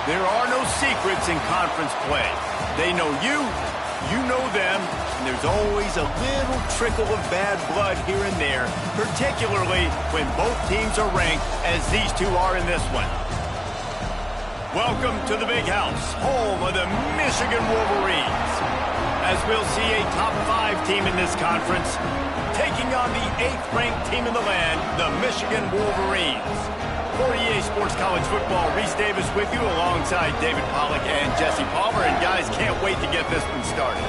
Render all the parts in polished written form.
There are no secrets in conference play. They know you, you know them, and there's always a little trickle of bad blood here and there, particularly when both teams are ranked as these two are in this one. Welcome to the Big House, home of the Michigan Wolverines. As we'll see a top 5 team in this conference, taking on the 8th-ranked team in the land, the Michigan Wolverines. For EA Sports College Football, Reese Davis with you alongside David Pollack and Jesse Palmer. And guys, can't wait to get this one started.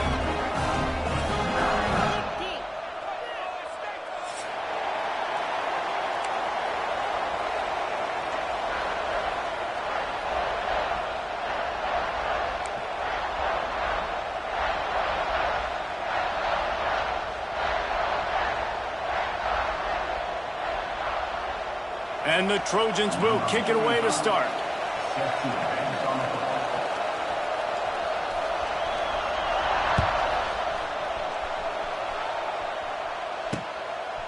And the Trojans will kick it away to start.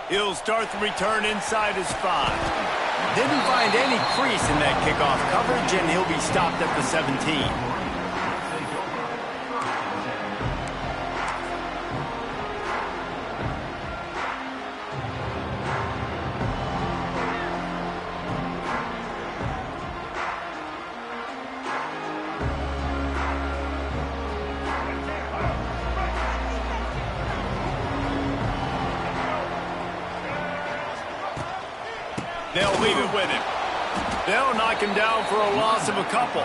He'll start the return inside his 5. Didn't find any crease in that kickoff coverage, and he'll be stopped at the 17. They'll leave it with him. They'll knock him down for a loss of a couple.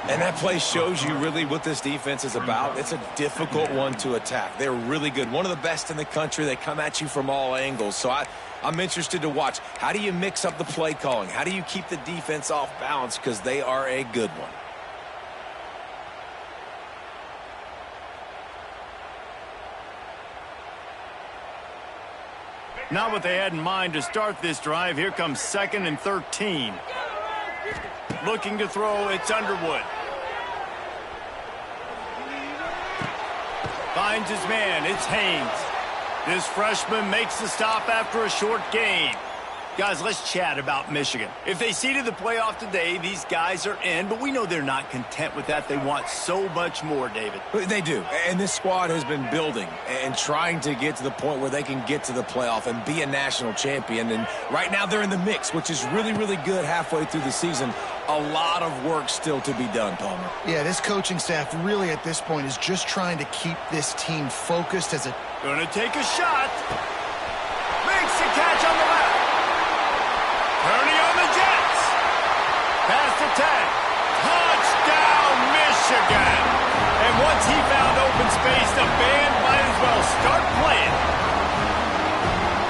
And that play shows you really what this defense is about. It's a difficult one to attack. They're really good. One of the best in the country. They come at you from all angles. So I'm interested to watch. How do you mix up the play calling? How do you keep the defense off balance? Because they are a good one. Not what they had in mind to start this drive. Here comes 2nd and 13. Looking to throw, it's Underwood. Finds his man, it's Haynes. This freshman makes the stop after a short gain. Guys, let's chat about Michigan. If they seeded the playoff today, these guys are in, but we know they're not content with that. They want so much more, David. They do, and this squad has been building and trying to get to the point where they can get to the playoff and be a national champion. And right now they're in the mix, which is really, really good halfway through the season. A lot of work still to be done, Palmer. Yeah, this coaching staff really at this point is just trying to keep this team focused as a... Gonna take a shot. Makes the catch on the left. Ernie on the Jets. Pass to 10. Touchdown, Michigan. And once he found open space, the band might as well start playing.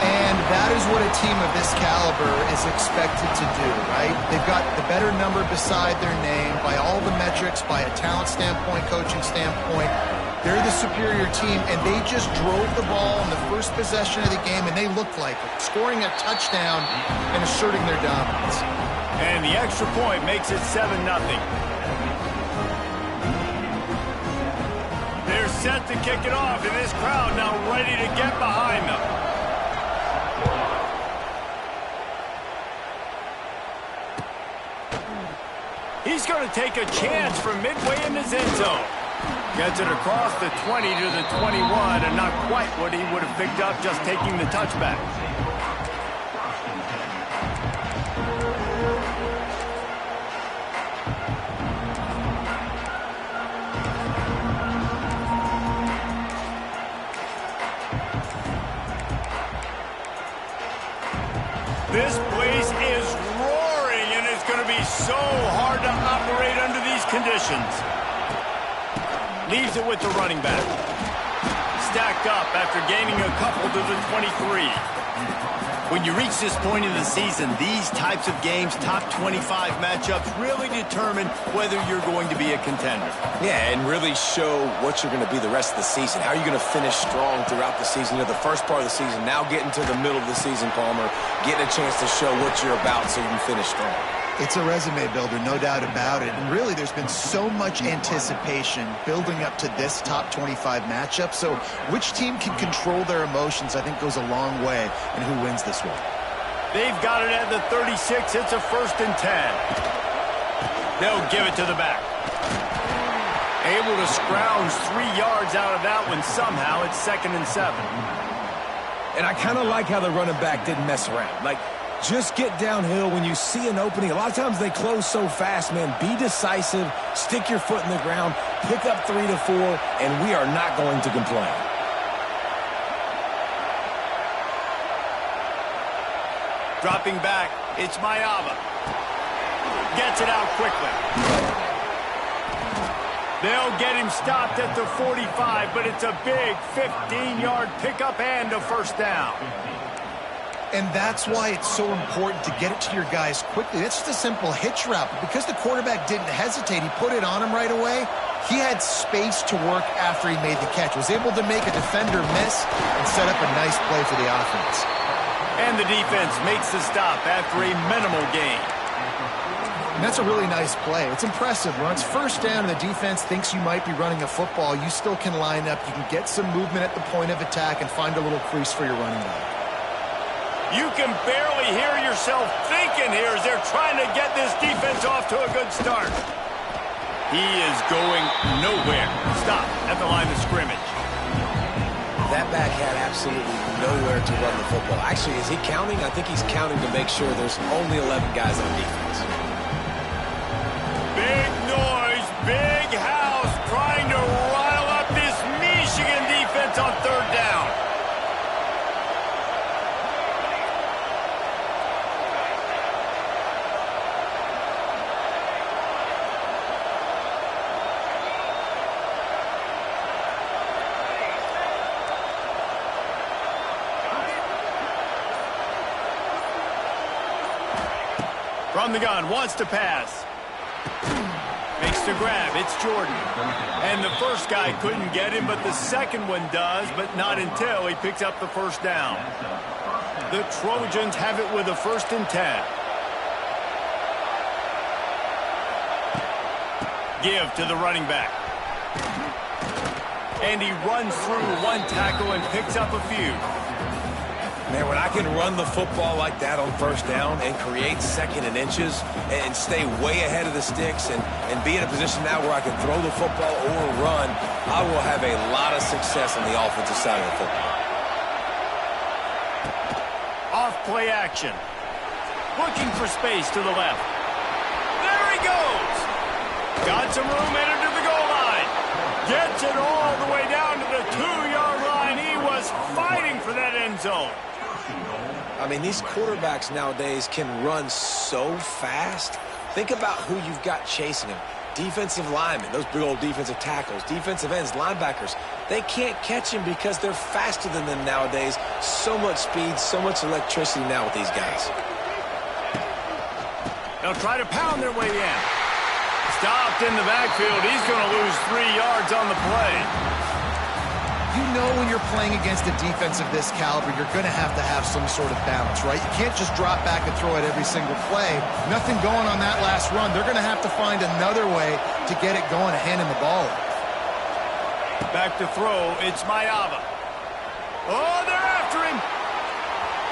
And that is what a team of this caliber is expected to do, right? They've got the better number beside their name by all the metrics, by a talent standpoint, coaching standpoint. They're the superior team, and they just drove the ball in the first possession of the game, and they looked like it, scoring a touchdown and asserting their dominance. And the extra point makes it 7-0. They're set to kick it off, and this crowd now ready to get behind them. He's going to take a chance from midway in his end zone. Gets it across the 20 to the 21, and not quite what he would have picked up just taking the touchback. This place is roaring, and it's going to be so hard to operate under these conditions. Leaves it with the running back. Stacked up after gaining a couple to the 23. When you reach this point in the season, these types of games, top 25 matchups, really determine whether you're going to be a contender. Yeah, and really show what you're going to be the rest of the season. How are you going to finish strong throughout the season? You know, the first part of the season, now getting to the middle of the season, Palmer, getting a chance to show what you're about so you can finish strong. It's a resume builder, no doubt about it. And really, there's been so much anticipation building up to this top 25 matchup. So which team can control their emotions, I think, goes a long way in who wins this one. They've got it at the 36. It's a 1st and 10. They'll give it to the back. Able to scrounge 3 yards out of that one somehow. It's 2nd and 7. And I kind of like how the running back didn't mess around. Like, just get downhill when you see an opening. A lot of times they close so fast, man. Be decisive, stick your foot in the ground, pick up 3 to 4, and we are not going to complain. Dropping back, it's Mayava. Gets it out quickly. They'll get him stopped at the 45, but it's a big 15-yard pickup and a first down. And that's why it's so important to get it to your guys quickly. It's just a simple hitch route. But because the quarterback didn't hesitate, he put it on him right away. He had space to work after he made the catch. Was able to make a defender miss and set up a nice play for the offense. And the defense makes the stop after a minimal gain. And that's a really nice play. It's impressive. When it's first down and the defense thinks you might be running a football, you still can line up. You can get some movement at the point of attack and find a little crease for your running back. You can barely hear yourself thinking here as they're trying to get this defense off to a good start. He is going nowhere. Stop at the line of scrimmage. That back had absolutely nowhere to run the football. Actually, is he counting? I think he's counting to make sure there's only 11 guys on defense. Big noise, big house, trying to rile up this Michigan defense on 3rd down. From the gun, wants to pass. Makes the grab, it's Jordan. And the first guy couldn't get him, but the second one does, but not until he picks up the first down. The Trojans have it with a 1st and 10. Give to the running back. And he runs through 1 tackle and picks up a few. Man, when I can run the football like that on 1st down and create 2nd and inches and stay way ahead of the sticks and be in a position now where I can throw the football or run, I will have a lot of success on the offensive side of the football. Off play action. Looking for space to the left. There he goes. Got some room headed to the goal line. Gets it all the way down to the 2-yard line. He was fighting for that end zone. I mean, these quarterbacks nowadays can run so fast. Think about who you've got chasing them. Defensive linemen, those big old defensive tackles, defensive ends, linebackers. They can't catch him because they're faster than them nowadays. So much speed, so much electricity now with these guys. They'll try to pound their way in. Stopped in the backfield. He's going to lose 3 yards on the play. You know when you're playing against a defense of this caliber, you're going to have some sort of balance, right? You can't just drop back and throw it every single play. Nothing going on that last run. They're going to have to find another way to get it going and handing the ball off. Back to throw. It's Mayava. Oh, they're after him.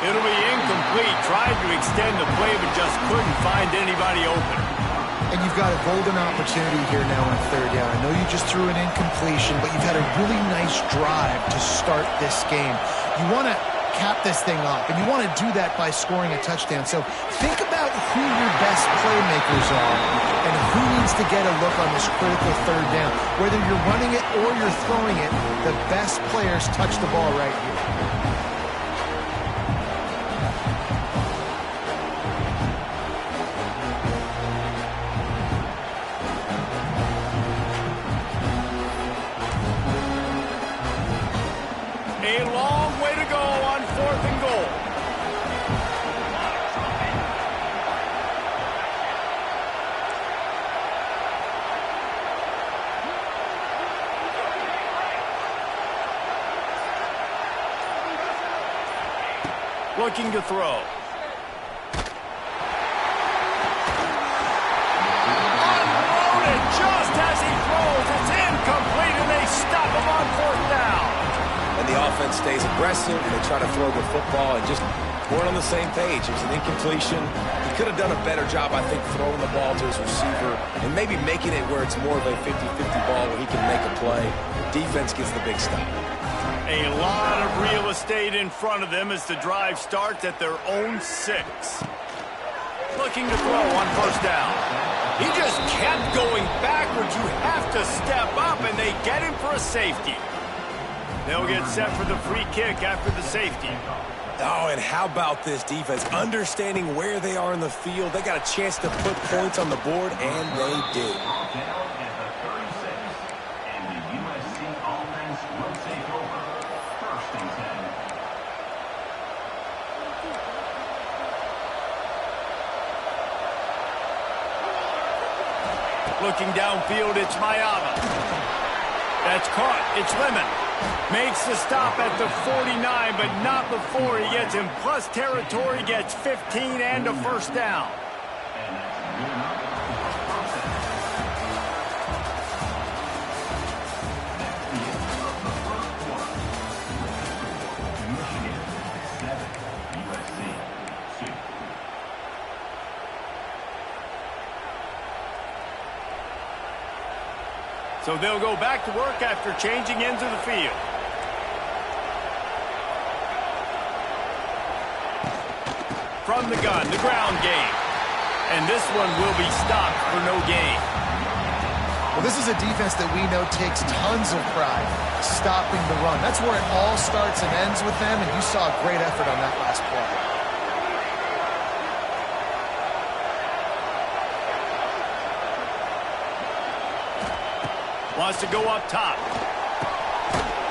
It'll be incomplete. Tried to extend the play, but just couldn't find anybody open. And you've got a golden opportunity here now on 3rd down. I know you just threw an incompletion, but you've had a really nice drive to start this game. You want to cap this thing off, and you want to do that by scoring a touchdown. So think about who your best playmakers are and who needs to get a look on this critical 3rd down. Whether you're running it or you're throwing it, the best players touch the ball right here. A long way to go on 4th and goal. Looking to throw. Unloaded just as he throws. It's incomplete, and they stop him on 4th down. And the offense stays aggressive, and they try to throw the football and just weren't on the same page. It was an incompletion. He could have done a better job, I think, throwing the ball to his receiver and maybe making it where it's more of a 50-50 ball where he can make a play. Defense gets the big stop. A lot of real estate in front of them as the drive starts at their own 6. Looking to throw on first down. He just kept going backwards. You have to step up, and they get him for a safety. They'll get set for the free kick after the safety. Oh, and how about this defense? Understanding where they are in the field. They got a chance to put points on the board, and they did. Looking downfield, it's Mayava. That's caught. It's Lemon. Makes the stop at the 49, but not before he gets in plus territory, gets 15 and a first down. So they'll go back to work after changing into the field. From the gun, the ground game. And this one will be stopped for no gain. Well, this is a defense that we know takes tons of pride stopping the run. That's where it all starts and ends with them, and you saw a great effort on that last play. Wants to go up top.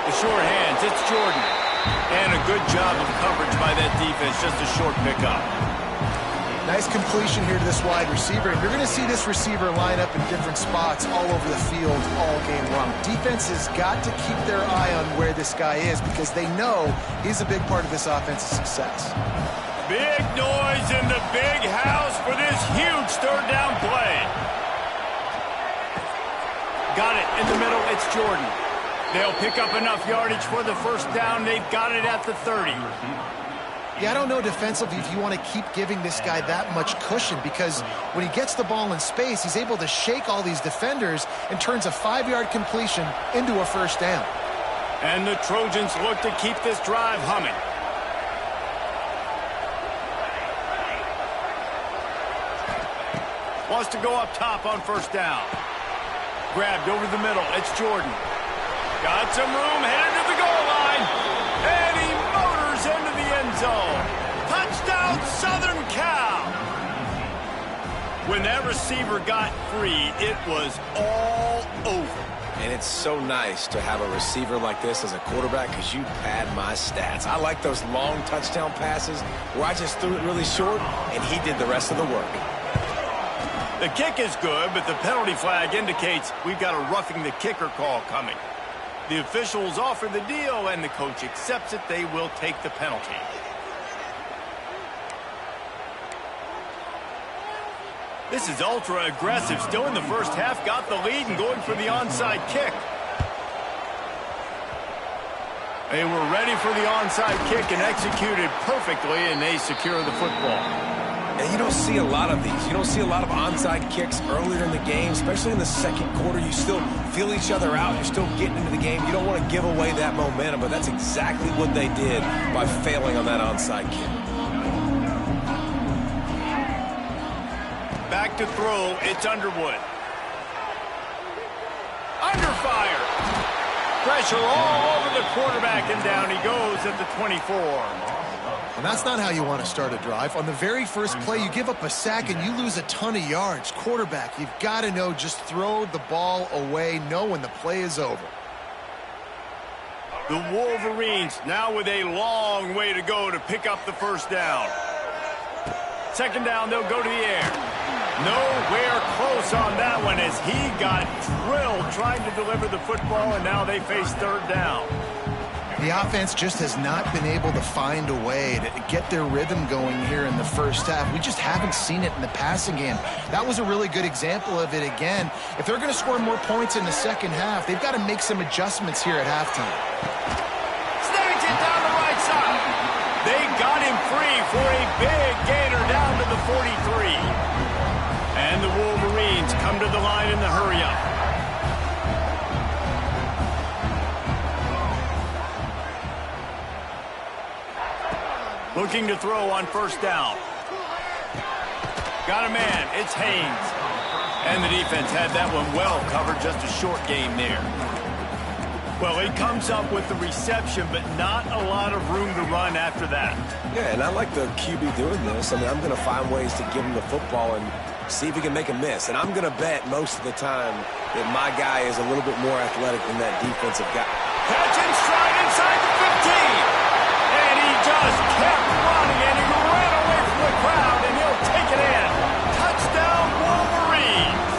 The short hands, it's Jordan. And a good job of coverage by that defense, just a short pickup. Nice completion here to this wide receiver. And you're going to see this receiver line up in different spots all over the field all game long. Defense has got to keep their eye on where this guy is because they know he's a big part of this offense's success. Big noise in the big house for this huge third down play. Got it in the middle, it's Jordan. They'll pick up enough yardage for the first down. They've got it at the 30. Yeah, I don't know defensively if you want to keep giving this guy that much cushion because when he gets the ball in space, he's able to shake all these defenders and turns a 5-yard completion into a first down. And the Trojans look to keep this drive humming. Wants to go up top on first down. Grabbed over the middle. It's Jordan. Got some room, headed to the goal line. And he motors into the end zone. Touchdown, Southern Cal. When that receiver got free, it was all over. And it's so nice to have a receiver like this as a quarterback because you pad my stats. I like those long touchdown passes where I just threw it really short and he did the rest of the work. The kick is good, but the penalty flag indicates we've got a roughing the kicker call coming. The officials offer the deal, and the coach accepts it. They will take the penalty. This is ultra aggressive. Still in the first half, got the lead and going for the onside kick. They were ready for the onside kick and executed perfectly, and they secure the football. And you don't see a lot of these. You don't see a lot of onside kicks earlier in the game, especially in the second quarter. You still feel each other out. You're still getting into the game. You don't want to give away that momentum, but that's exactly what they did by failing on that onside kick. Back to throw, it's Underwood. Under fire. Pressure all over the quarterback, and down he goes at the 24. And that's not how you want to start a drive. On the very first play, you give up a sack and you lose a ton of yards. Quarterback, you've got to know, just throw the ball away, know when the play is over. The Wolverines now with a long way to go to pick up the first down. Second down, they'll go to the air. Nowhere close on that one as he got drilled trying to deliver the football, and now they face third down. The offense just has not been able to find a way to get their rhythm going here in the first half. We just haven't seen it in the passing game. That was a really good example of it again. If they're going to score more points in the second half, they've got to make some adjustments here at halftime. Snag him to the line in the hurry-up. Looking to throw on first down. Got a man. It's Haynes. And the defense had that one well covered. Just a short game there. Well, he comes up with the reception, but not a lot of room to run after that. Yeah, and I like the QB doing this. I mean, I'm going to find ways to give him the football and see if he can make a miss. And I'm going to bet most of the time that my guy is a little bit more athletic than that defensive guy. Catch and stride inside the 15. And he just kept running, and he ran away from the crowd, and he'll take it in. Touchdown, Wolverines.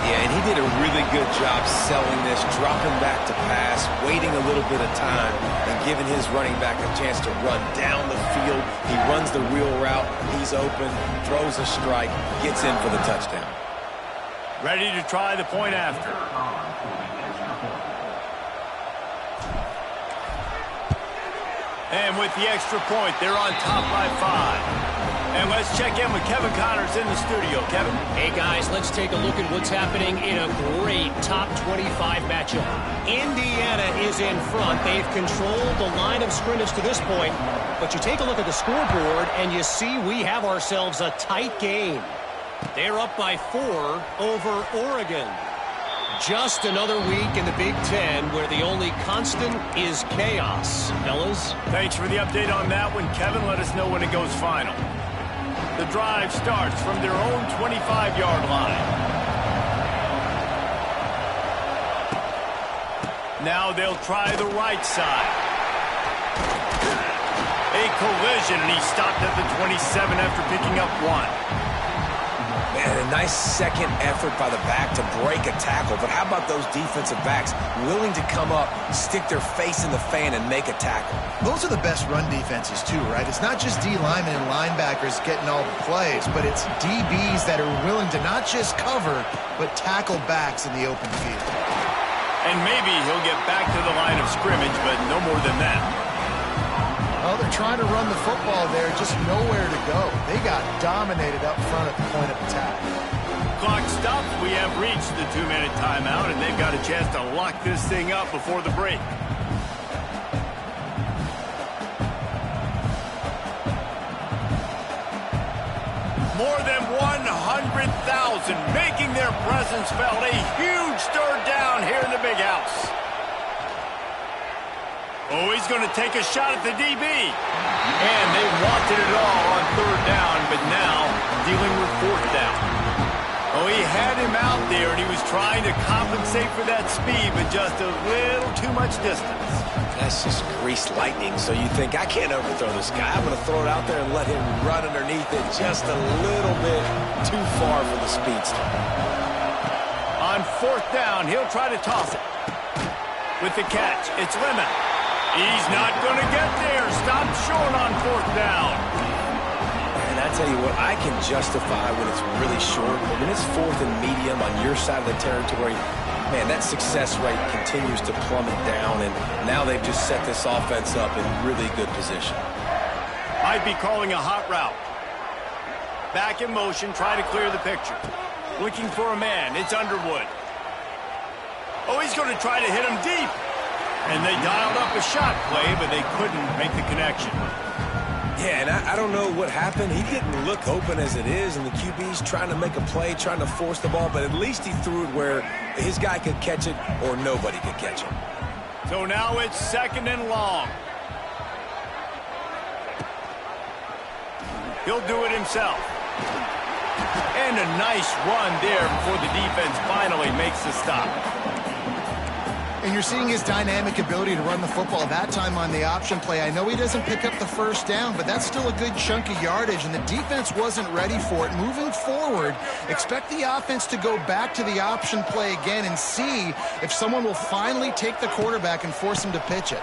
Yeah, and he did a really good job selling this, dropping back to pass, waiting a little bit of time, and giving his running back a chance to run down the field. He runs the wheel route. He's open, throws a strike, gets in for the touchdown. Ready to try the point after. And with the extra point, they're on top by 5. And let's check in with Kevin Connors in the studio. Kevin? Hey, guys, let's take a look at what's happening in a great top 25 matchup. Indiana is in front. They've controlled the line of scrimmage to this point. But you take a look at the scoreboard, and you see we have ourselves a tight game. They're up by 4 over Oregon. Just another week in the Big Ten where the only constant is chaos. Fellas? Thanks for the update on that one, Kevin. Let us know when it goes final. The drive starts from their own 25-yard line. Now they'll try the right side. A collision, and he stopped at the 27 after picking up 1. Man, a nice second effort by the back to break a tackle. But how about those defensive backs willing to come up, stick their face in the fan, and make a tackle? Those are the best run defenses, too, right? It's not just D linemen and linebackers getting all the plays, but it's DBs that are willing to not just cover, but tackle backs in the open field. And maybe he'll get back to the line of scrimmage, but no more than that. Well, they're trying to run the football there, just nowhere to go. They got dominated up front at the point of attack. Clock stops. We have reached the 2-minute timeout, and they've got a chance to lock this thing up before the break. More than 100,000 making their presence felt. A huge third down here in the big house. Oh, he's going to take a shot at the DB. And they wanted it all on third down, but now dealing with fourth down. Oh, he had him out there, and he was trying to compensate for that speed, but just a little too much distance. That's just greased lightning, so you think, I can't overthrow this guy. I'm going to throw it out there and let him run underneath it just a little bit too far for the speedster. On fourth down, he'll try to toss it. With the catch, it's Lemon. He's not going to get there. Stop short on fourth down. And I tell you what, I can justify when it's really short, but when it's fourth and medium on your side of the territory, man, that success rate continues to plummet down, and now they've just set this offense up in really good position. Might be calling a hot route. Back in motion, try to clear the picture. Looking for a man. It's Underwood. Oh, he's going to try to hit him deep. And they dialed up a shot play, but they couldn't make the connection. Yeah, and I don't know what happened. He didn't look open as it is, and the QB's trying to make a play, trying to force the ball, but at least he threw it where his guy could catch it or nobody could catch it. So now it's second and long. He'll do it himself. And a nice run there before the defense finally makes the stop. And you're seeing his dynamic ability to run the football. That time on the option play, I know he doesn't pick up the first down, but that's still a good chunk of yardage, and the defense wasn't ready for it. Moving forward, expect the offense to go back to the option play again and see if someone will finally take the quarterback and force him to pitch it.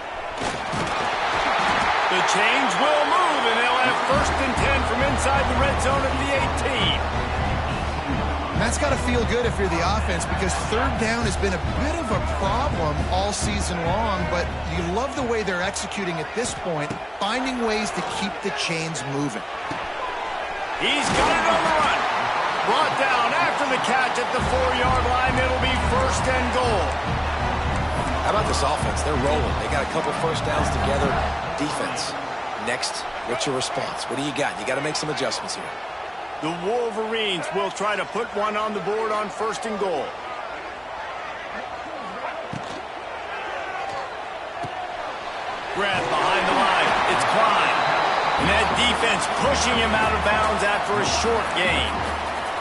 The chains will move, and they'll have first and 10 from inside the red zone at the 18. That's got to feel good if you're the offense, because third down has been a bit of a problem all season long, but you love the way they're executing at this point, finding ways to keep the chains moving. He's got it on the run. Brought down after the catch at the 4-yard line. It'll be 1st and goal. How about this offense? They're rolling. They got a couple first downs together. Defense. Next, what's your response? What do you got? You got to make some adjustments here. The Wolverines will try to put one on the board on 1st and goal. Grab behind the line. It's Klein. And that defense pushing him out of bounds after a short gain.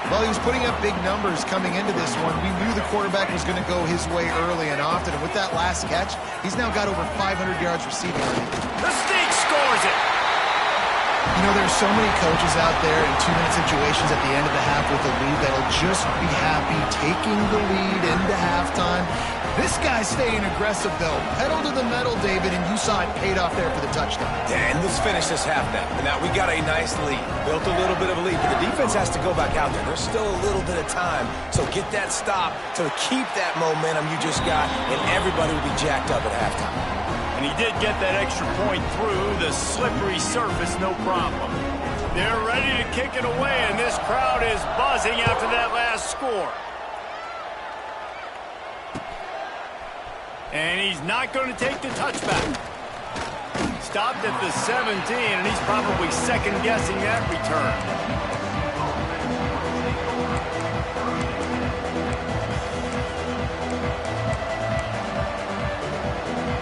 Well, he was putting up big numbers coming into this one. We knew the quarterback was going to go his way early and often. And with that last catch, he's now got over 500 yards receiving. The Snake scores it. You know, there's so many coaches out there in 2-minute situations at the end of the half with the lead that'll just be happy taking the lead into halftime. This guy's staying aggressive, though. Pedal to the metal, David, and you saw it paid off there for the touchdown. And let's finish this half now. Now, we got a nice lead. Built a little bit of a lead, but the defense has to go back out there. There's still a little bit of time. So get that stop to keep that momentum you just got, and everybody will be jacked up at halftime. And he did get that extra point through the slippery surface, no problem. They're ready to kick it away, and this crowd is buzzing after that last score. And he's not going to take the touchback. Stopped at the 17, and he's probably second-guessing that return.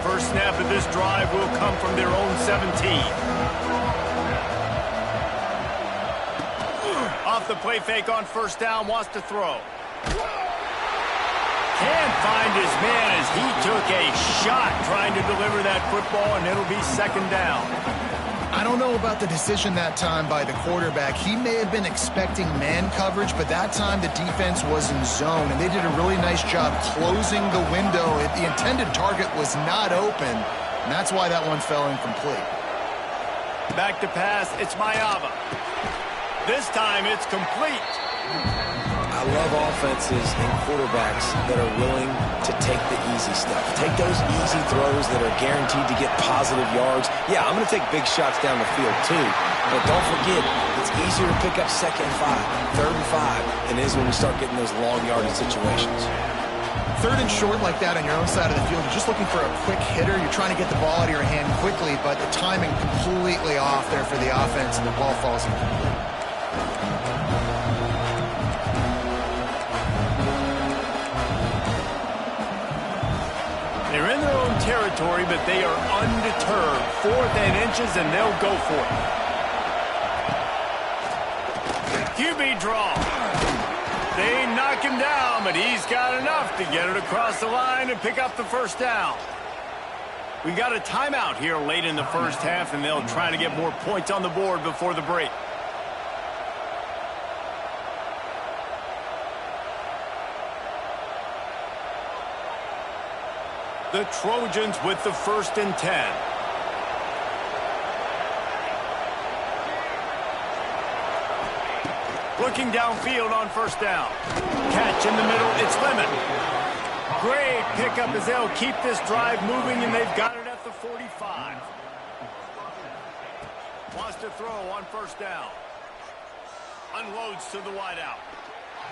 First snap of this drive will come from their own 17. Off the play fake on 1st down, wants to throw. Can't find his man as he took a shot trying to deliver that football, and it'll be 2nd down. I don't know about the decision that time by the quarterback. He may have been expecting man coverage, but that time the defense was in zone, and they did a really nice job closing the window. The intended target was not open, and that's why that one fell incomplete. Back to pass, it's Mayava. This time it's complete. I love offenses and quarterbacks that are willing to take the easy stuff. Take those easy throws that are guaranteed to get positive yards. Yeah, I'm going to take big shots down the field too. But don't forget, it's easier to pick up 2nd and 5, 3rd and 5 than it is when we start getting those long yardage situations. 3rd and short like that on your own side of the field, you're just looking for a quick hitter. You're trying to get the ball out of your hand quickly, but the timing completely off there for the offense, and the ball falls incomplete. They're in their own territory, but they are undeterred. 4th and inches, and they'll go for it. QB draw. They knock him down, but he's got enough to get it across the line and pick up the 1st down. We got a timeout here late in the 1st half, and they'll try to get more points on the board before the break. The Trojans with the 1st and 10. Looking downfield on 1st down. Catch in the middle, it's Lemon. Great pickup as they'll keep this drive moving, and they've got it at the 45. Wants to throw on 1st down. Unloads to the wideout.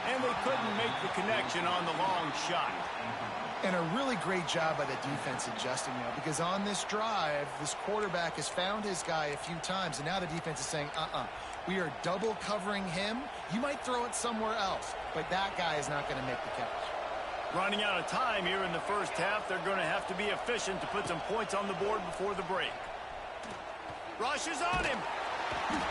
And they couldn't make the connection on the long shot. And a really great job by the defense adjusting now, because on this drive, this quarterback has found his guy a few times, and now the defense is saying, we are double covering him. You might throw it somewhere else, but that guy is not going to make the catch. Running out of time here in the 1st half, they're going to have to be efficient to put some points on the board before the break. Rush is on him.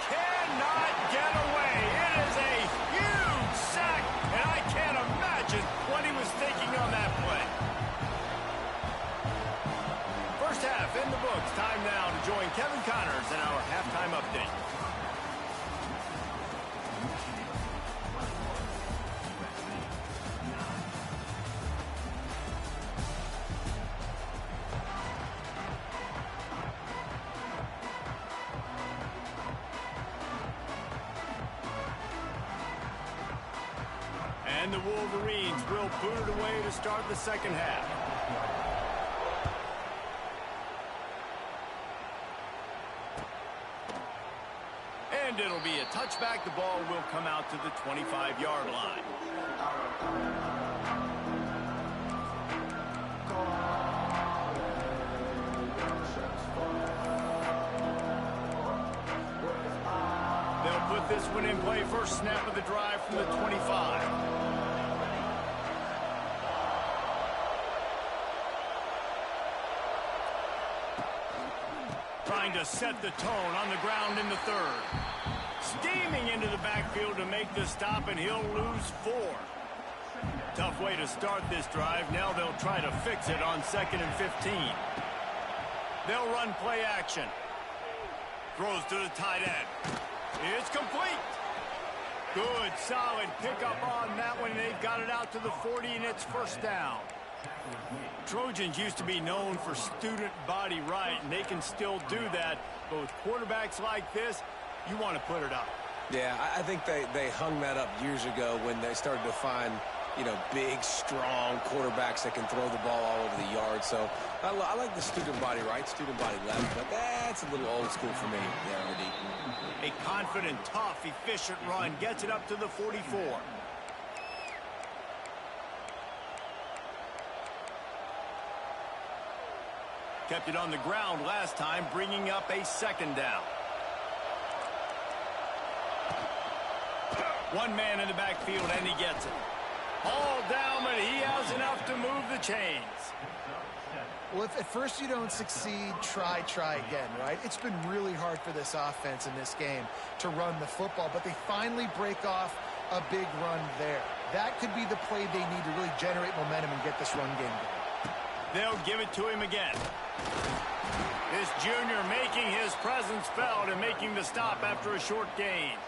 Cannot get away. It is a huge sack, and I can't imagine what he was thinking on that play. 1st half in the books. Time now to join Kevin Connors in our halftime update. And the Wolverines will boot it away to start the 2nd half. And And it'll be a touchback. The ball will come out to the 25-yard line. They'll put this one in play. First snap of the drive from the 25. Trying to set the tone on the ground in the third. Steaming into the backfield to make the stop, and he'll lose 4. Tough way to start this drive. Now they'll try to fix it on 2nd and 15. They'll run play action. Throws to the tight end. It's complete. Good, solid pickup on that one. They've got it out to the 40, and it's first down. Trojans used to be known for student body right, and they can still do that. But with quarterbacks like this, you want to put it up. Yeah, I think they hung that up years ago when they started to find, big, strong quarterbacks that can throw the ball all over the yard. So I like the student body right, student body left, but that's a little old school for me there, RD. A confident, tough, efficient run gets it up to the 44. Kept it on the ground last time, bringing up a second down. One man in the backfield, and he gets it. All down, but he has enough to move the chains. Well, if at first you don't succeed, try again, right? It's been really hard for this offense in this game to run the football, but they finally break off a big run there. That could be the play they need to really generate momentum and get this run game going. They'll give it to him again. This junior making his presence felt and making the stop after a short gain.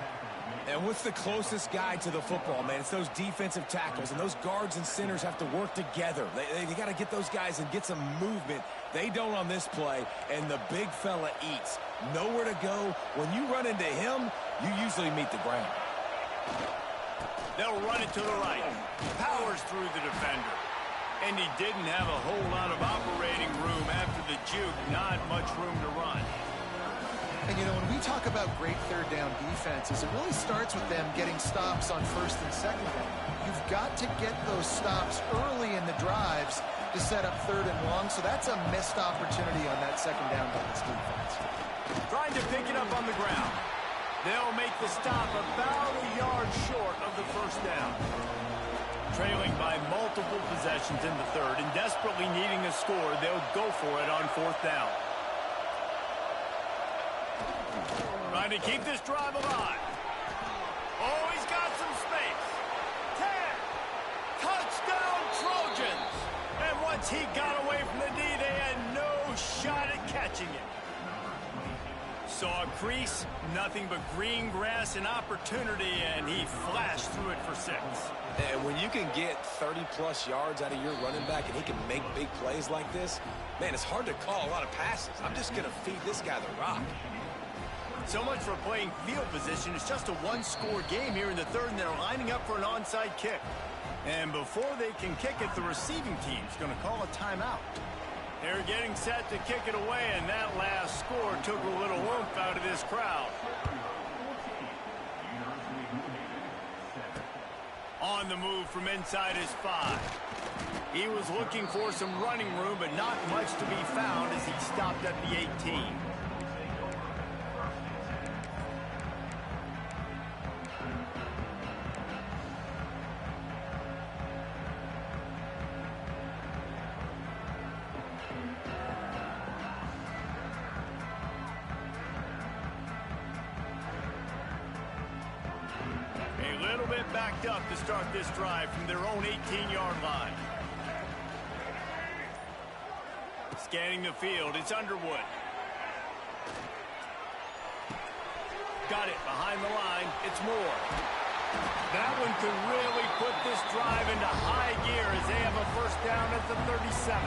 And what's the closest guy to the football, man? It's those defensive tackles, and those guards and centers have to work together. They got to get those guys and get some movement. They don't on this play, and the big fella eats. Nowhere to go. When you run into him, you usually meet the ground. They'll run it to the right. Powers through the defender. And he didn't have a whole lot of operating room after the juke. Not much room to run. And, when we talk about great third down defenses, it really starts with them getting stops on first and second down. You've got to get those stops early in the drives to set up third and long, so that's a missed opportunity on that second down by this defense. Trying to pick it up on the ground. They'll make the stop about a yard short of the first down. Trailing by multiple possessions in the third and desperately needing a score, they'll go for it on fourth down. Trying to keep this drive alive. Oh, he's got some space. 10. Touchdown, Trojans. And once he got away from the D, they had no shot at catching it. Saw a crease, nothing but green grass and opportunity, and he flashed through it for 6. And when you can get 30-plus yards out of your running back and he can make big plays like this, man, it's hard to call a lot of passes. I'm just going to feed this guy the rock. So much for playing field position. It's just a one-score game here in the third, and they're lining up for an onside kick. And before they can kick it, the receiving team's going to call a timeout. They're getting set to kick it away, and that last score took a little oomph out of this crowd. On the move from inside his 5. He was looking for some running room, but not much to be found as he stopped at the 18. Backed up to start this drive from their own 18-yard line. Scanning the field, it's Underwood. Got it behind the line, it's Moore. That one could really put this drive into high gear as they have a first down at the 37.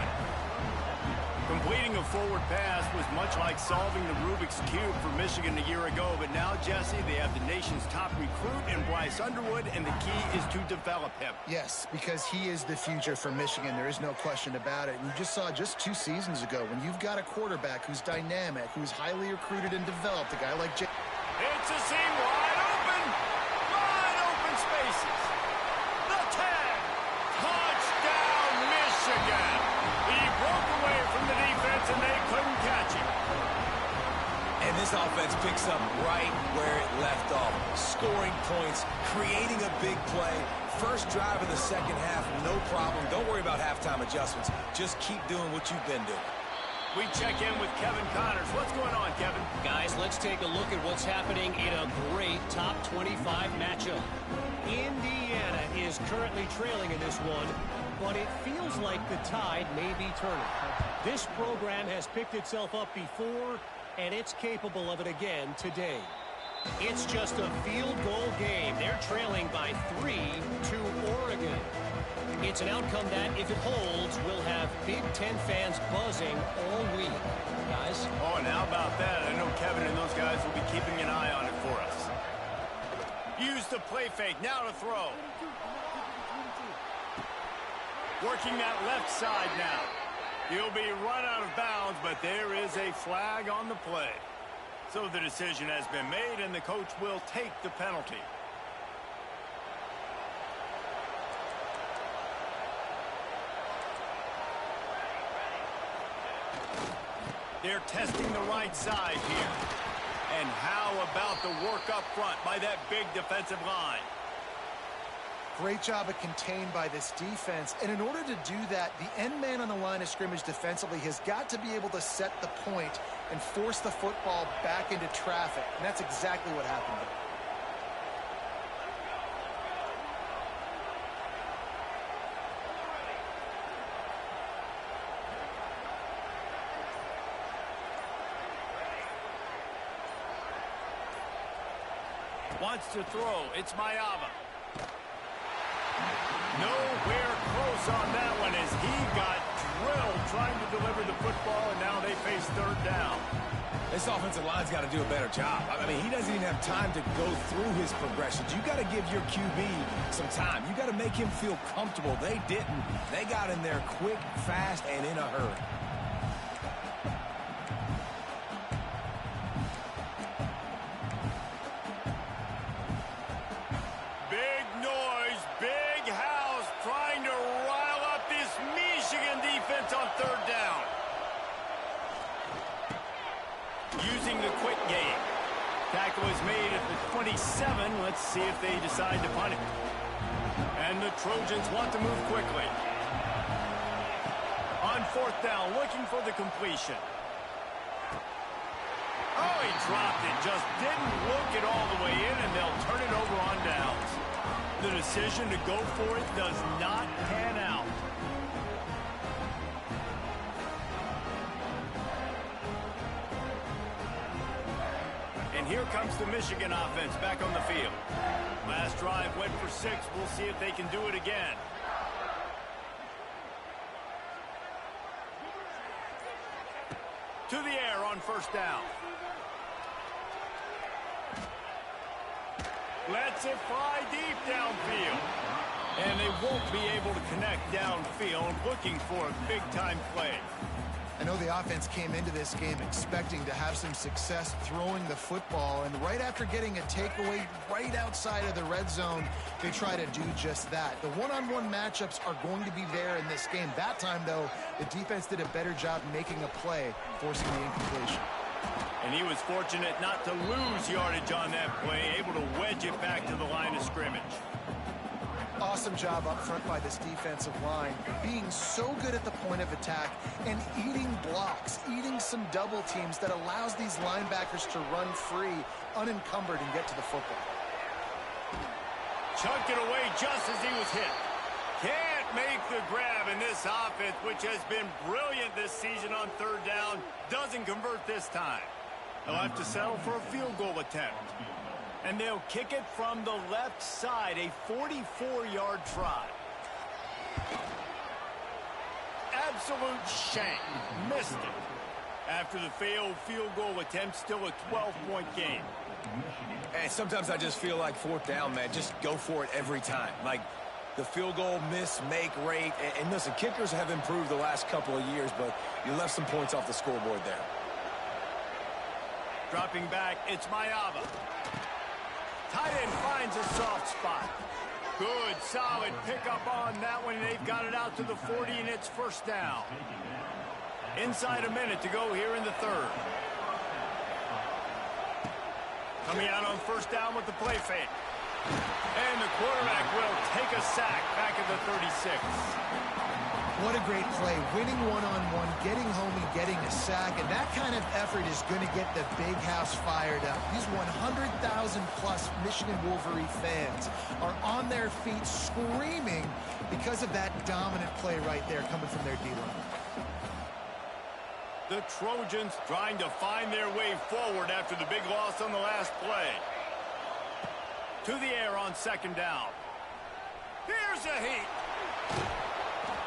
Completing a forward pass was much like solving the Rubik's Cube for Michigan a year ago, but now, Jesse, they have the nation's top recruit in Bryce Underwood, and the key is to develop him. Yes, because he is the future for Michigan. There is no question about it. And you just saw just 2 seasons ago when you've got a quarterback who's dynamic, who's highly recruited and developed, a guy like Jay. It's a seam wide open spaces. The tag, touchdown, Michigan. He broke away from the defense and they couldn't catch him. And this offense picks up right where it left off. Scoring points, creating a big play. First drive of the second half, no problem. Don't worry about halftime adjustments. Just keep doing what you've been doing. We check in with Kevin Connors. What's going on, Kevin? Guys, let's take a look at what's happening in a great top 25 matchup. Indiana is currently trailing in this one, but it feels like the tide may be turning. This program has picked itself up before, and it's capable of it again today. It's just a field goal game. They're trailing by 3 to Oregon. It's an outcome that, if it holds, will have Big Ten fans buzzing all week. Guys? Oh, and how about that? I know Kevin and those guys will be keeping an eye on it for us. Use the play fake. Now to throw. Working that left side now. He'll be run out of bounds, but there is a flag on the play. So the decision has been made, and the coach will take the penalty. They're testing the right side here. And how about the work up front by that big defensive line? Great job of contained by this defense. And in order to do that, the end man on the line of scrimmage defensively has got to be able to set the point and force the football back into traffic. And that's exactly what happened there. Wants to throw. It's Mayava. Nowhere close on that one as he got drilled trying to deliver the football, and now they face third down. This offensive line's got to do a better job. I mean, he doesn't even have time to go through his progressions. You got to give your QB some time. You got to make him feel comfortable. They didn't. They got in there quick, fast, and in a hurry. Big noise, big house trying to rile up this Michigan defense on third down. Using the quick game. Tackle is made at the 27. Let's see if they decide to punt it. And the Trojans want to move quickly. On fourth down, looking for the completion. Oh, he dropped it. Just didn't look it all the way in, and they'll turn it over on downs. The decision to go for it does not pan out. And here comes the Michigan offense back on the field. Last drive went for 6. We'll see if they can do it again. To the air on first down. Lets it fly deep downfield. And they won't be able to connect downfield, looking for a big-time play. I know the offense came into this game expecting to have some success throwing the football, and right after getting a takeaway right outside of the red zone, they try to do just that. The one-on-one matchups are going to be there in this game. That time, though, the defense did a better job making a play, forcing the incompletion. And he was fortunate not to lose yardage on that play, able to wedge it back to the line of scrimmage. Awesome job up front by this defensive line, being so good at the point of attack and eating blocks, eating some double teams that allows these linebackers to run free, unencumbered, and get to the football. Chunked it away just as he was hit. Can't make the grab, and this offense, which has been brilliant this season on third down, doesn't convert this time. They'll have to settle for a field goal attempt. And they'll kick it from the left side, a 44-yard try. Absolute shank. Missed it. After the failed field goal attempt, still a 12-point game. And sometimes I just feel like fourth down, man, just go for it every time. Like the field goal miss-make rate. And listen, kickers have improved the last couple of years, but you left some points off the scoreboard there. Dropping back, it's Mayava. Tight end finds a soft spot. Good, solid pickup on that one. They've got it out to the 40, and it's first down. Inside a minute to go here in the third. Coming out on first down with the play fake. And the quarterback will take a sack back at the 36. What a great play. Winning one-on-one, getting home and getting a sack, and that kind of effort is going to get the big house fired up. These 100,000-plus Michigan Wolverine fans are on their feet screaming because of that dominant play right there coming from their D-line. The Trojans trying to find their way forward after the big loss on the last play. To the air on second down. Here's a heat.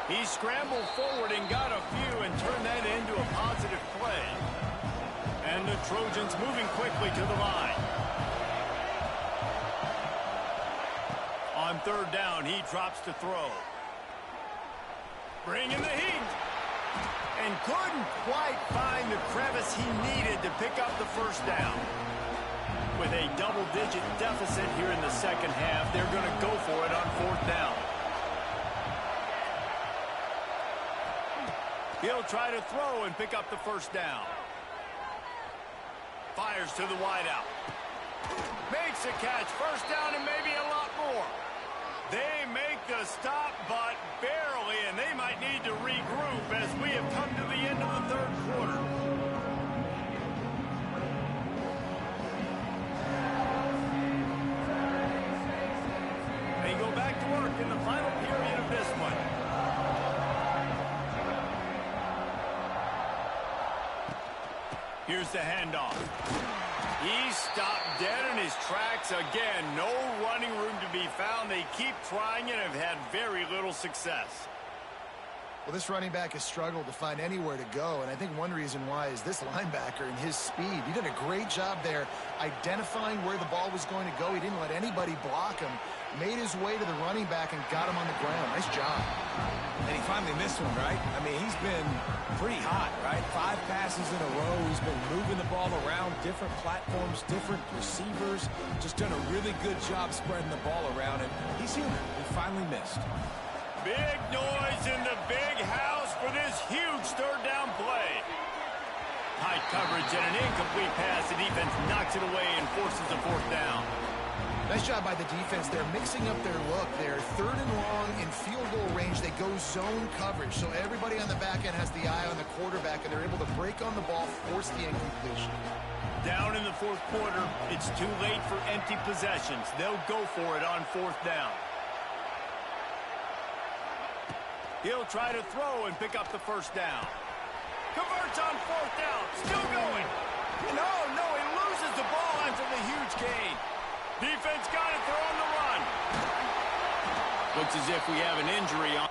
He scrambled forward and got a few and turned that into a positive play. And the Trojans moving quickly to the line. On third down, he drops to throw. Bringing the heat. And couldn't quite find the crevice he needed to pick up the first down. With a double-digit deficit here in the second half, they're going to go for it on fourth down. He'll try to throw and pick up the first down. Fires to the wideout. Makes a catch. First down and maybe a lot more. They make the stop, but barely, and they might need to regroup as we have come to the end of the third quarter. They go back to work in the final period of this one. Here's the handoff. He's stopped dead in his tracks again. No running room to be found. They keep trying and have had very little success. Well, this running back has struggled to find anywhere to go, and I think one reason why is this linebacker and his speed. He did a great job there identifying where the ball was going to go. He didn't let anybody block him. Made his way to the running back and got him on the ground. Nice job. And he finally missed one, right? I mean, he's been pretty hot, right? 5 passes in a row. He's been moving the ball around, different platforms, different receivers. Just done a really good job spreading the ball around, and he's human. He finally missed. Big noise in the big house for this huge third down play. High coverage and an incomplete pass. The defense knocks it away and forces a fourth down. Nice job by the defense. They're mixing up their look. They're third and long in field goal range. They go zone coverage. So everybody on the back end has the eye on the quarterback, and they're able to break on the ball, force the incompletion. Down in the fourth quarter, it's too late for empty possessions. They'll go for it on fourth down. He'll try to throw and pick up the first down. Converts on fourth down. Still going. No, he loses the ball after the huge gain. Defense got it. They're on the run. Looks as if we have an injury on.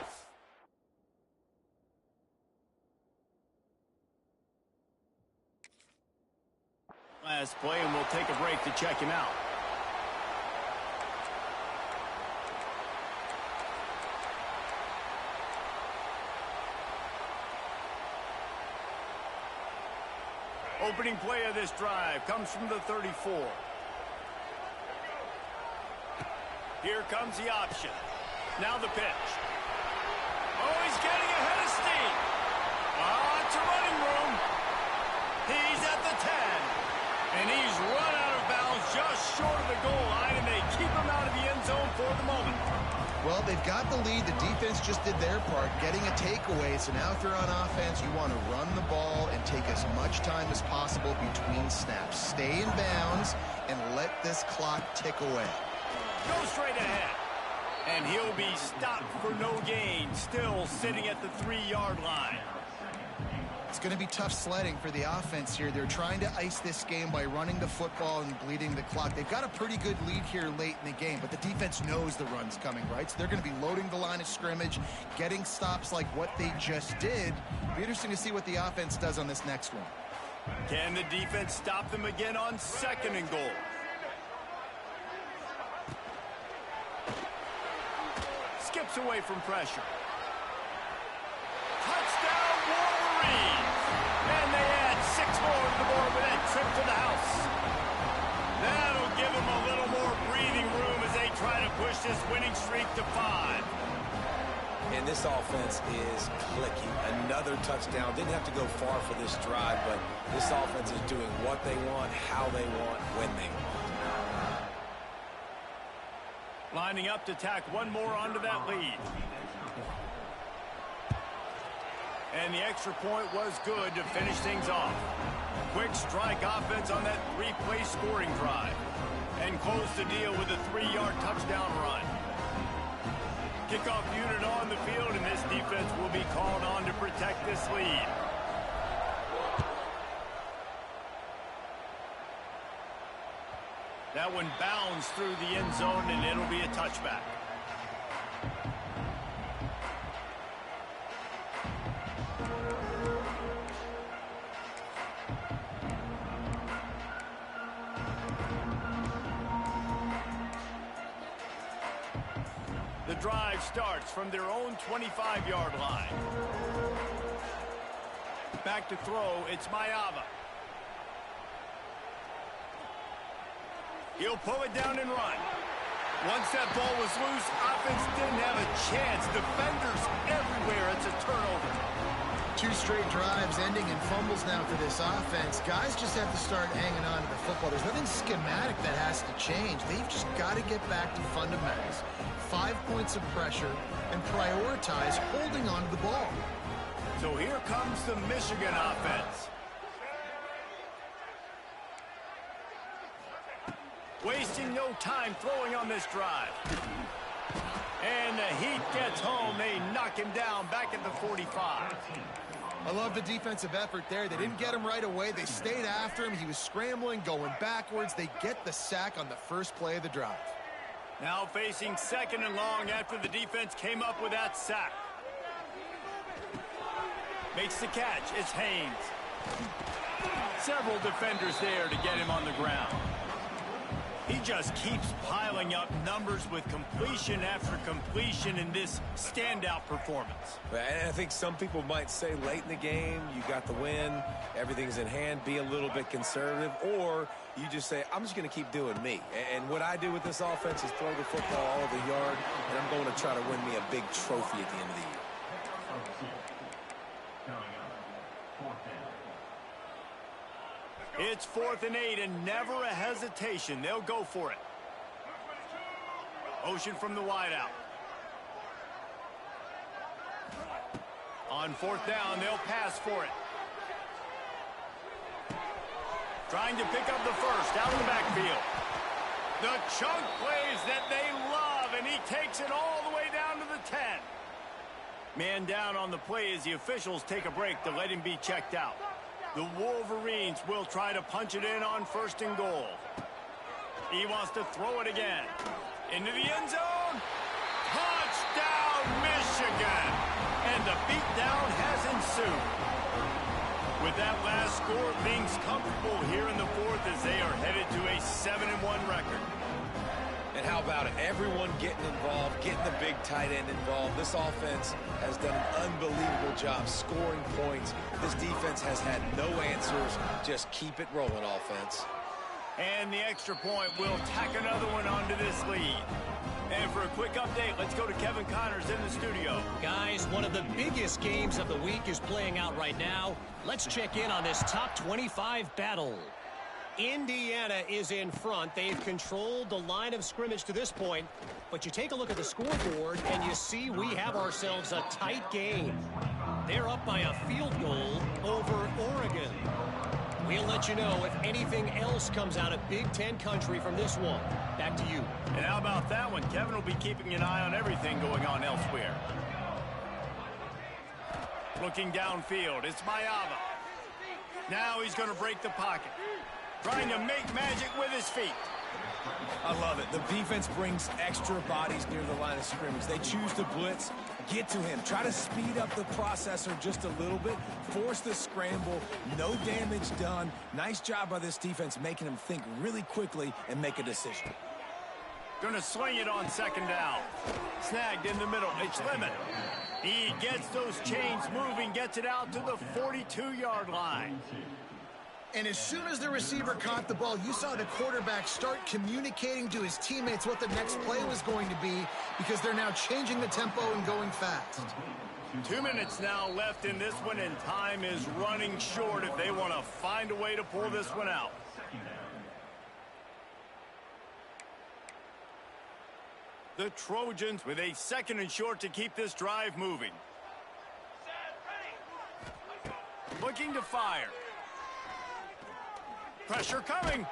Last play, and we'll take a break to check him out. Opening play of this drive comes from the 34. Here comes the option. Now the pitch. Oh, he's getting ahead of steam. It's a running room. He's at the 10. And he's run out of bounds just short of the goal line, and they keep him out of the end zone for the moment. Well, they've got the lead. The defense just did their part, getting a takeaway. So now if you're on offense, you want to run the ball and take as much time as possible between snaps. Stay in bounds and let this clock tick away. Go straight ahead. And he'll be stopped for no gain, still sitting at the 3-yard line. It's going to be tough sledding for the offense here. They're trying to ice this game by running the football and bleeding the clock. They've got a pretty good lead here late in the game, but the defense knows the run's coming, right? So they're going to be loading the line of scrimmage, getting stops like what they just did. It'll be interesting to see what the offense does on this next one. Can the defense stop them again on second and goal? Skips away from pressure. Touchdown, Wolverines! And they add 6 more to the board with that trip to the house. And this offense is clicking. Another touchdown. Didn't have to go far for this drive, but this offense is doing what they want, how they want, when they want. Lining up to tack one more onto that lead. And the extra point was good to finish things off. Quick strike offense on that three-play scoring drive. And close the deal with a 3-yard touchdown run. Kickoff unit on the field, and this defense will be called on to protect this lead. That one bounds through the end zone, and it'll be a touchback. The drive starts from their own 25-yard line. Back to throw, it's Mayava. He'll pull it down and run. Once that ball was loose, offense didn't have a chance. Defenders everywhere. It's a turnover. 2 straight drives ending in fumbles now for this offense. Guys just have to start hanging on to the football. There's nothing schematic that has to change. They've just got to get back to fundamentals. 5 points of pressure and prioritize holding on to the ball. So here comes the Michigan offense. Wasting no time throwing on this drive. And the heat gets home. They knock him down back at the 45. I love the defensive effort there. They didn't get him right away. They stayed after him. He was scrambling, going backwards. They get the sack on the first play of the drive. Now facing second and long after the defense came up with that sack. Makes the catch. It's Haynes. Several defenders there to get him on the ground. He just keeps piling up numbers with completion after completion in this standout performance. And I think some people might say late in the game, you got the win, everything's in hand, be a little bit conservative, or you just say, I'm just going to keep doing me. And what I do with this offense is throw the football all over the yard, and I'm going to try to win me a big trophy at the end of the year. It's 4th and 8 and never a hesitation. They'll go for it. Motion from the wideout. On 4th down, they'll pass for it. Trying to pick up the first out of the backfield. The chunk plays that they love, and he takes it all the way down to the 10. Man down on the play as the officials take a break to let him be checked out. The Wolverines will try to punch it in on 1st and goal. He wants to throw it again. Into the end zone. Touchdown, Michigan! And the beatdown has ensued. With that last score, things comfortable here in the 4th as they are headed to a 7-1 record. And how about it? Everyone getting involved, getting the big tight end involved. This offense has done an unbelievable job scoring points. This defense has had no answers. Just keep it rolling, offense. And the extra point will tack another one onto this lead. And for a quick update, let's go to Kevin Connors in the studio. Guys, one of the biggest games of the week is playing out right now. Let's check in on this top 25 battle. Indiana is in front. They've controlled the line of scrimmage to this point. But you take a look at the scoreboard, and you see we have ourselves a tight game. They're up by a field goal over Oregon. We'll let you know if anything else comes out of Big Ten country from this one. Back to you. And how about that one? Kevin will be keeping an eye on everything going on elsewhere. Looking downfield, it's Mayava. Now he's going to break the pocket. Trying to make magic with his feet. I love it. The defense brings extra bodies near the line of scrimmage. They choose to blitz, get to him, try to speed up the processor just a little bit, force the scramble, no damage done. Nice job by this defense making him think really quickly and make a decision. Going to swing it on 2nd down. Snagged in the middle. It's Lemon. He gets those chains moving, gets it out to the 42-yard line. And as soon as the receiver caught the ball, you saw the quarterback start communicating to his teammates what the next play was going to be because they're now changing the tempo and going fast. 2 minutes now left in this one, and time is running short if they want to find a way to pull this one out. The Trojans with a 2nd and short to keep this drive moving. Looking to fire. Pressure coming.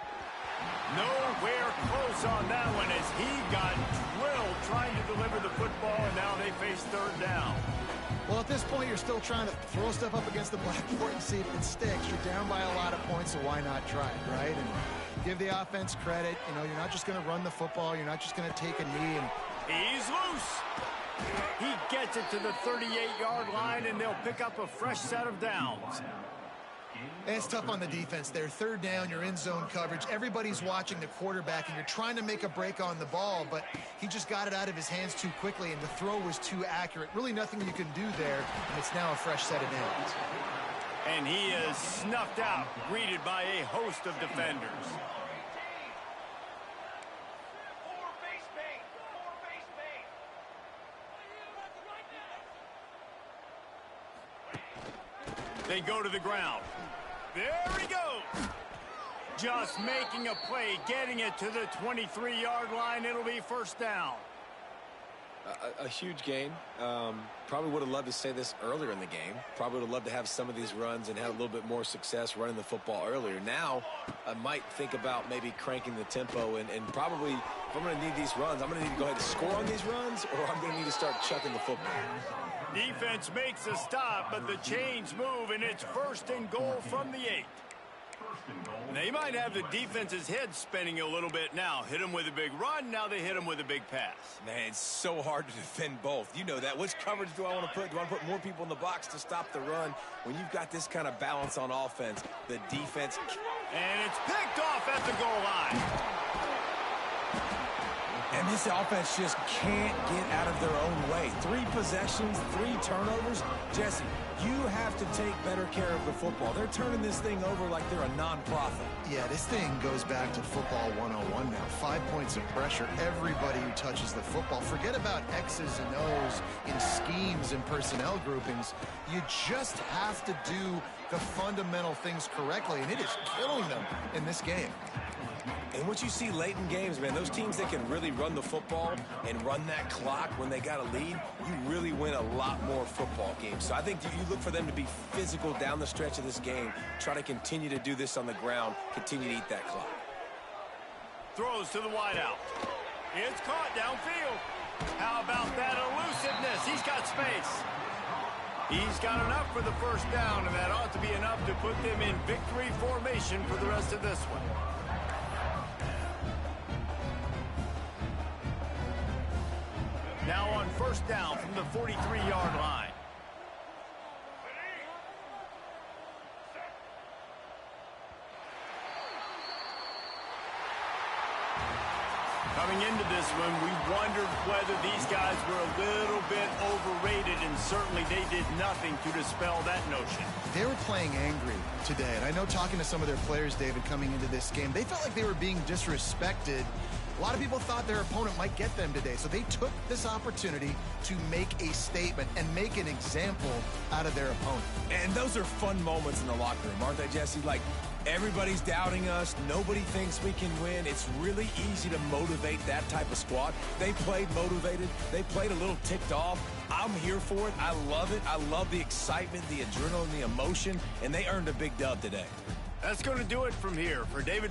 Nowhere close on that one as he got drilled trying to deliver the football, and now they face 3rd down. Well, at this point, you're still trying to throw stuff up against the blackboard and see if it sticks. You're down by a lot of points, so why not try it, right? And give the offense credit. You know, you're not just going to run the football. You're not just going to take a knee. And he's loose. He gets it to the 38-yard line, and they'll pick up a fresh set of downs. And it's tough on the defense there. 3rd down, you're in zone coverage. Everybody's watching the quarterback, and you're trying to make a break on the ball, but he just got it out of his hands too quickly, and the throw was too accurate. Really nothing you can do there, and it's now a fresh set of downs. And he is snuffed out, greeted by a host of defenders. They go to the ground. There he goes. Just making a play, getting it to the 23-yard line. It'll be 1st down. A huge gain. Probably would have loved to say this earlier in the game. Probably would have loved to have some of these runs and had a little bit more success running the football earlier. Now, I might think about maybe cranking the tempo and probably, if I'm going to need these runs, I'm going to need to go ahead and score on these runs, or I'm going to need to start chucking the football. Defense makes a stop, but the chains move, and it's 1st and goal from the 8. They might have the defense's head spinning a little bit now. Hit them with a big run, now they hit them with a big pass. Man, it's so hard to defend both. You know that. Which coverage do I want to put? Do I want to put more people in the box to stop the run? When you've got this kind of balance on offense, the defense... And it's picked off at the goal line. And this offense just can't get out of their own way. 3 possessions, 3 turnovers. Jesse, you have to take better care of the football. They're turning this thing over like they're a nonprofit. Yeah, this thing goes back to football 101 now. 5 points of pressure. Everybody who touches the football. Forget about X's and O's in schemes and personnel groupings. You just have to do the fundamental things correctly, and it is killing them in this game. And what you see late in games, man, those teams that can really run the football and run that clock when they got a lead, you really win a lot more football games. So I think you look for them to be physical down the stretch of this game, try to continue to do this on the ground, continue to eat that clock. Throws to the wideout. It's caught downfield. How about that elusiveness? He's got space. He's got enough for the 1st down, and that ought to be enough to put them in victory formation for the rest of this one. Now on 1st down from the 43-yard line. Coming into this one, we wondered whether these guys were a little bit overrated, and certainly they did nothing to dispel that notion. They were playing angry today, and I know talking to some of their players, David, coming into this game, they felt like they were being disrespected. A lot of people thought their opponent might get them today, so they took this opportunity to make a statement and make an example out of their opponent. And those are fun moments in the locker room, aren't they, Jesse? Like, everybody's doubting us. Nobody thinks we can win. It's really easy to motivate that type of squad. They played motivated. They played a little ticked off. I'm here for it. I love it. I love the excitement, the adrenaline, the emotion, and they earned a big dub today. That's going to do it from here. For David...